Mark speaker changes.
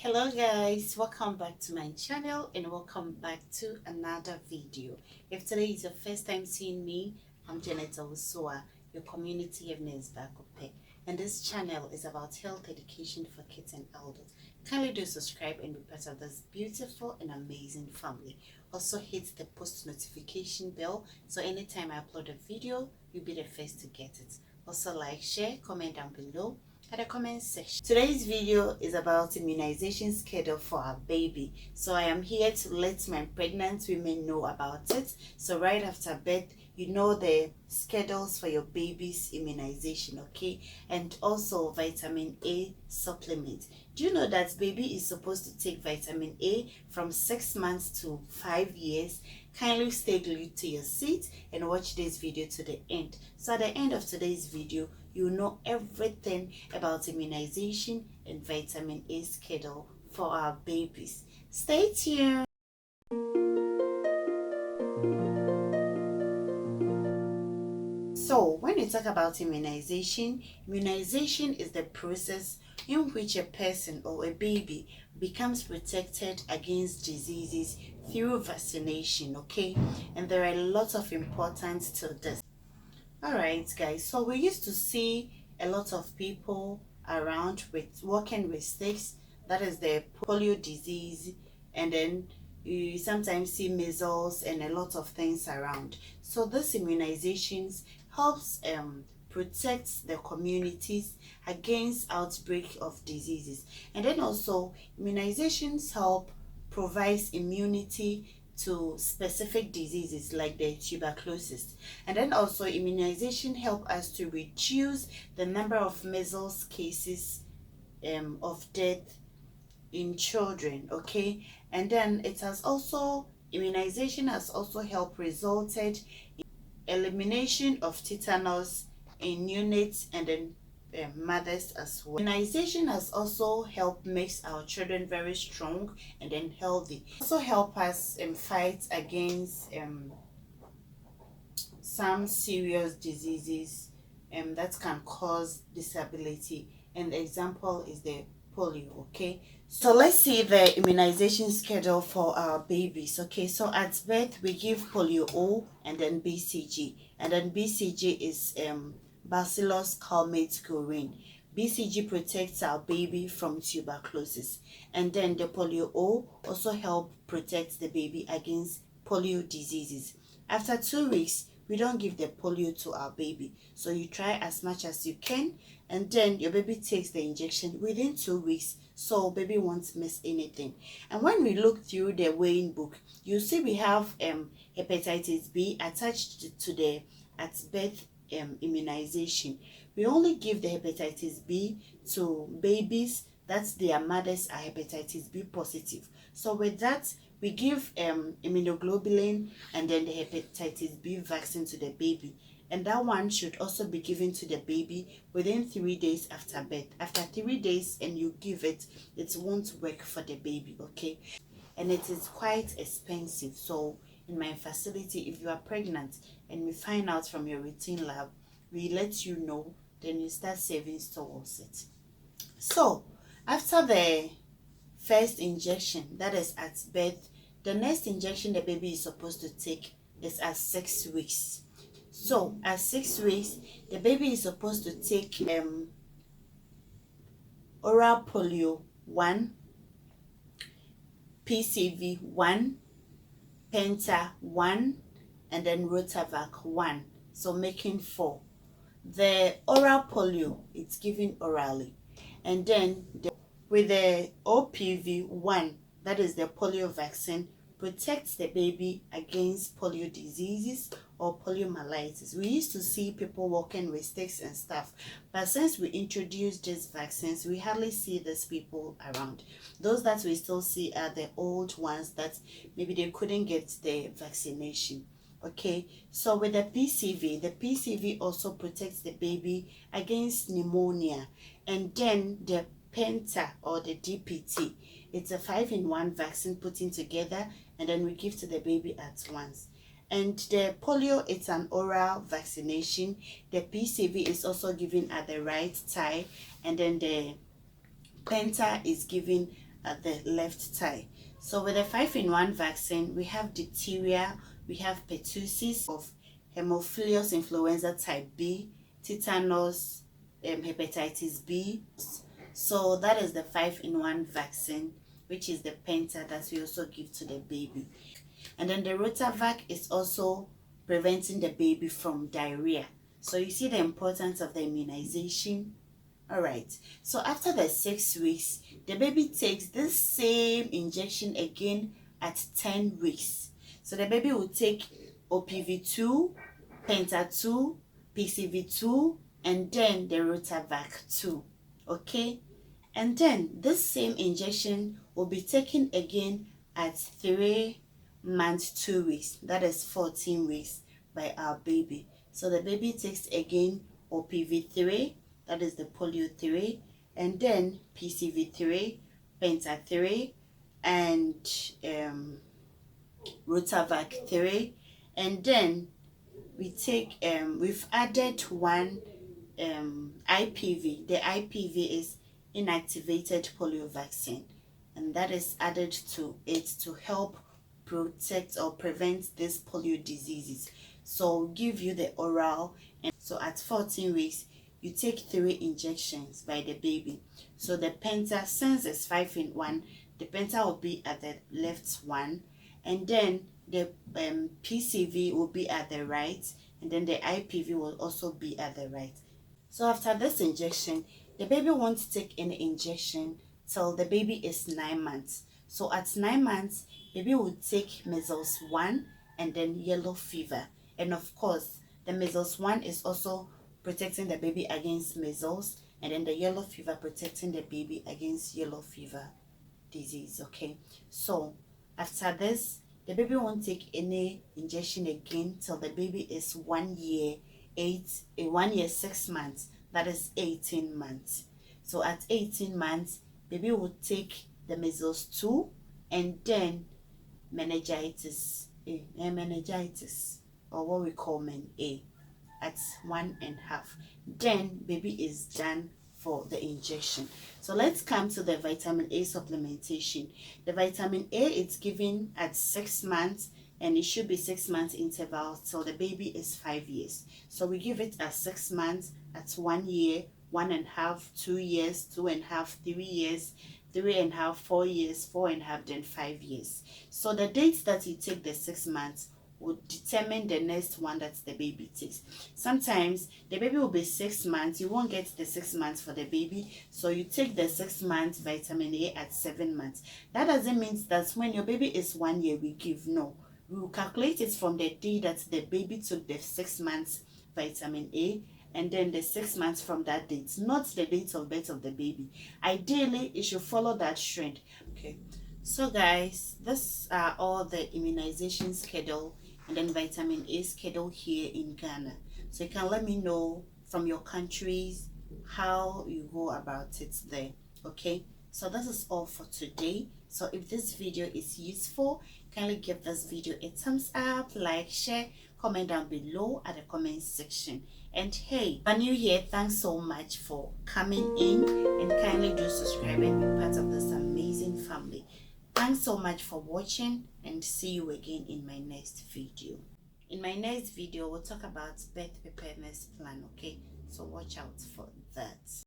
Speaker 1: Hello guys, welcome back to my channel and welcome back to another video. If today is your first time seeing me, I'm Janet Owusoa, your community evidence backup, and this channel is about health education for kids and elders. Kindly do subscribe and be part of this beautiful and amazing family. Also hit the post notification bell so anytime I upload a video, you'll be the first to get it. Also like, share, comment down below at the comment section. Today's video is about immunization schedule for our baby. So I am here to let my pregnant women know about it. So right after birth, you know the schedules for your baby's immunization, okay? And also vitamin A supplement. Do you know that baby is supposed to take vitamin A from 6 months to 5 years? Kindly stay glued to your seat and watch this video to the end. So at the end of today's video, you know everything about immunization and vitamin A schedule for our babies. Stay tuned. So when we talk about immunization is the process in which a person or a baby becomes protected against diseases through vaccination, okay? And there are a lot of importance to this. Alright guys, so we used to see a lot of people around with walking with sticks, that is the polio disease, and then you sometimes see measles and a lot of things around. So this immunizations helps protect the communities against outbreak of diseases, and then also immunizations help provide immunity to specific diseases like the tuberculosis. And then also immunization help us to reduce the number of measles cases of death in children, okay? And then it has also, immunization has also helped resulted in elimination of tetanus in neonates and then mothers as well. Immunization has also helped make our children very strong and then healthy. Also help us fight against some serious diseases that can cause disability, and the example is the polio, okay? So let's see the immunization schedule for our babies, okay? So at birth we give polio O and then BCG, and then BCG is Bacillus calmette-guerin. BCG protects our baby from tuberculosis, and then the polio O also help protect the baby against polio diseases. After 2 weeks, we don't give the polio to our baby, so you try as much as you can, and then your baby takes the injection within 2 weeks, so baby won't miss anything. And when we look through the weighing book, you see we have hepatitis B attached to the at birth immunization. We only give the hepatitis B to babies that their mothers are hepatitis B positive. So with that, we give immunoglobulin and then the hepatitis B vaccine to the baby, and that one should also be given to the baby within 3 days after birth. After 3 days and you give it, it won't work for the baby, okay? And it is quite expensive. So in my facility, if you are pregnant and we find out from your routine lab, we let you know, then you start saving towards it. So after the first injection, that is at birth, the next injection the baby is supposed to take is at 6 weeks. So at 6 weeks, the baby is supposed to take oral polio 1, PCV1, Penta 1, and then Rotavac 1, so making 4. The oral polio, it's given orally, and then with the OPV1, that is the polio vaccine, protects the baby against polio diseases or poliomyelitis. We used to see people walking with sticks and stuff, but since we introduced these vaccines, we hardly see these people around. Those that we still see are the old ones that maybe they couldn't get the vaccination, okay? So with the PCV also protects the baby against pneumonia. And then the Penta or the DPT, it's a 5-in-1 vaccine putting together, and then we give to the baby at once. And the polio, it's an oral vaccination. The PCV is also given at the right time, and then the Penta is given at the left thigh. So with the 5-in-1 vaccine, we have diphtheria, we have pertussis of Haemophilus influenza type B, tetanus, hepatitis B. So that is the 5-in-1 vaccine, which is the penta that we also give to the baby. And then the Rotavac is also preventing the baby from diarrhea. So you see the importance of the immunization. All right, so after the 6 weeks, the baby takes this same injection again at 10 weeks. So the baby will take OPV2, Penta 2, PCV2, and then the Rotavac 2. Okay, and then this same injection will be taken again at 3 months 2 weeks, that is 14 weeks, by our baby. So the baby takes again OPV3, that is the polio 3, and then PCV3, Penta 3, and Rotavac 3, and then we take we've added one IPV. The IPV is inactivated polio vaccine, and that is added to it to help protect or prevent these polio diseases. So give you the oral, and so at 14 weeks you take 3 injections by the baby. So the penta, since it's 5-in-1, the penta will be at the left one, and then the PCV will be at the right, and then the IPV will also be at the right. So after this injection, the baby won't take any injection till the baby is 9 months. So at 9 months, baby will take measles 1 and then yellow fever. And of course, the measles 1 is also protecting the baby against measles, and then the yellow fever protecting the baby against yellow fever disease. Okay, so after this, the baby won't take any injection again till the baby is 1 year 6 months, that is 18 months. So at 18 months, baby will take the measles 2 and then meningitis, or what we call men A, at 1.5. Then baby is done for the injection. So let's come to the vitamin A supplementation. The vitamin A is given at 6 months, and it should be 6 months interval till the baby is 5 years. So we give it at 6 months, at 1 year, 1.5, 2 years, 2.5, 3 years, 3.5, 4 years, 4.5, then 5 years. So the dates that you take the 6 months will determine the next one that the baby takes. Sometimes the baby will be 6 months, you won't get the 6 months for the baby, so you take the 6 months vitamin A at 7 months. That doesn't mean that when your baby is 1 year we give. No, we will calculate it from the day that the baby took the 6 months vitamin A, and then the 6 months from that date, not the date of birth of the baby. Ideally, it should follow that trend. Okay, so guys, this are all the immunization schedule and then vitamin A schedule here in Ghana. So you can let me know from your countries how you go about it there. Okay, so this is all for today. So if this video is useful, kindly give this video a thumbs up, like, share, comment down below at the comment section. And hey, if you're new here, thanks so much for coming in, and kindly do subscribe and be part of this amazing family. Thanks so much for watching, and see you again in my next video. In my next video, we'll talk about birth preparedness plan. Okay, so watch out for that.